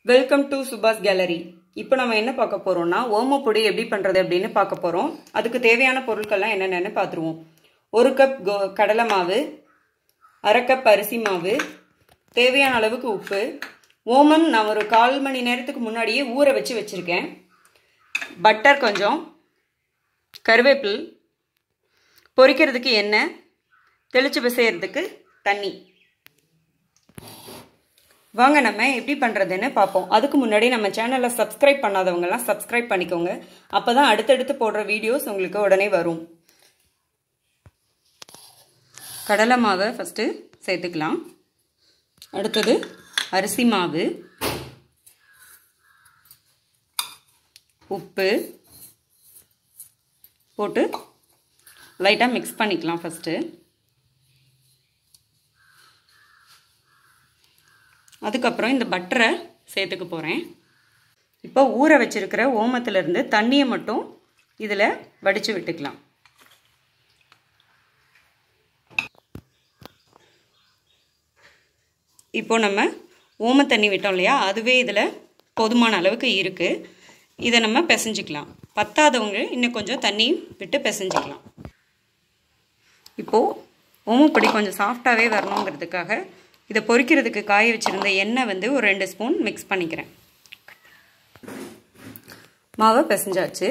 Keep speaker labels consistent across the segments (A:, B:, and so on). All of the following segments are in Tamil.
A: Welcome to Subha's gallery. இப்போ நம்ம என்ன பார்க்க போறோம்னா ஓம பொடி எப்படி பண்றது அப்படின்னு பார்க்க போறோம். அதுக்கு தேவையான பொருட்கள்லாம் என்னென்னு பார்த்துருவோம். 1 கப் கடலை மாவு, 1/2 கப் அரிசி மாவு, தேவையான அளவுக்கு உப்பு, ஓமம் நான் ஒரு 1/4 மணி நேரத்துக்கு முன்னாடியே ஊற வச்சிருக்கேன், பட்டர் கொஞ்சம், கருவேப்பில், பொரிக்கிறதுக்கு எண்ணெய், தெளிச்சு பிசையறதுக்கு தண்ணி. வாங்க நம்ம எப்படி பண்ணுறதுன்னு பார்ப்போம். அதுக்கு முன்னாடி நம்ம சேனலை சப்ஸ்கிரைப் பண்ணாதவங்கலாம் சப்ஸ்கிரைப் பண்ணிக்கோங்க. அப்போ தான் அடுத்தடுத்து போடுற வீடியோஸ் உங்களுக்கு உடனே வரும். கடலை மாவை ஃபஸ்ட்டு சேர்த்துக்கலாம். அடுத்தது அரிசி மாவு, உப்பு போட்டு லைட்டாக மிக்ஸ் பண்ணிக்கலாம். ஃபஸ்ட்டு அதுக்கப்புறம் இந்த பட்டரை சேர்த்துக்க போகிறேன். இப்போ ஊற வச்சிருக்கிற ஓமத்திலிருந்து தண்ணியை மட்டும் இதில் வடித்து விட்டுக்கலாம். இப்போ நம்ம ஓம தண்ணி விட்டோம் இல்லையா, அதுவே இதில் போதுமான அளவுக்கு இருக்குது. இதை நம்ம பிசைஞ்சிக்கலாம். பத்தாதவங்க இன்னும் கொஞ்சம் தண்ணி விட்டு பிசைஞ்சிக்கலாம். இப்போது ஓமப்பொடி கொஞ்சம் சாஃப்டாகவே வரணுங்கிறதுக்காக இதை பொரிக்கிறதுக்கு காய வச்சுருந்த எண்ணெய் ஒரு 2 ஸ்பூன் மிக்ஸ் பண்ணிக்கிறேன். மாவை பிசைஞ்சாச்சு.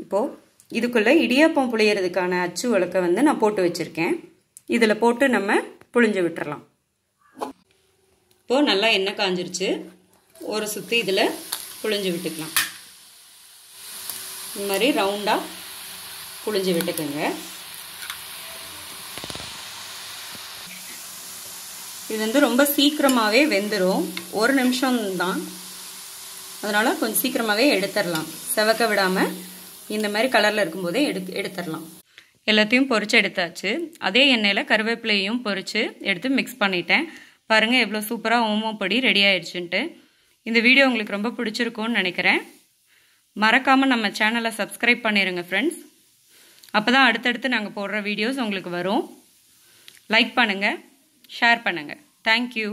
A: இப்போது இதுக்குள்ளே இடியாப்பம் புளியறதுக்கான அச்சு உலக்கை நான் போட்டு வச்சுருக்கேன். இதில் போட்டு நம்ம புளிஞ்சு விட்டுறலாம். இப்போது நல்லா எண்ணெய் காஞ்சிருச்சு. ஒரு சுற்றி இதில் புளிஞ்சு விட்டுக்கலாம். இந்த மாதிரி ரவுண்டாக புளிஞ்சு விட்டுக்கோங்க. இது ரொம்ப சீக்கிரமாகவே வெந்துடும். 1 நிமிஷம் தான், அதனால் கொஞ்சம் சீக்கிரமாகவே எடுத்துடலாம். செவக்க விடாமல் இந்த மாதிரி கலரில் இருக்கும்போதே எடுத்துடலாம். எல்லாத்தையும் பொரிச்சு எடுத்தாச்சு. அதே எண்ணெயில் கருவேப்பிலையும் பொரித்து எடுத்து மிக்ஸ் பண்ணிட்டேன். பாருங்கள் எவ்வளோ சூப்பராக ஓமப்பொடி ரெடி ஆயிடுச்சுன்ட்டு. இந்த வீடியோ உங்களுக்கு ரொம்ப பிடிச்சிருக்கும்னு நினைக்கிறேன். மறக்காமல் நம்ம சேனலை சப்ஸ்கிரைப் பண்ணிடுங்க ஃப்ரெண்ட்ஸ். அப்போ தான் அடுத்தடுத்து நாங்கள் போடுற வீடியோஸ் உங்களுக்கு வரும். லைக் பண்ணுங்கள், ஷேர் பண்ணுங்கள். தேங்க்யூ.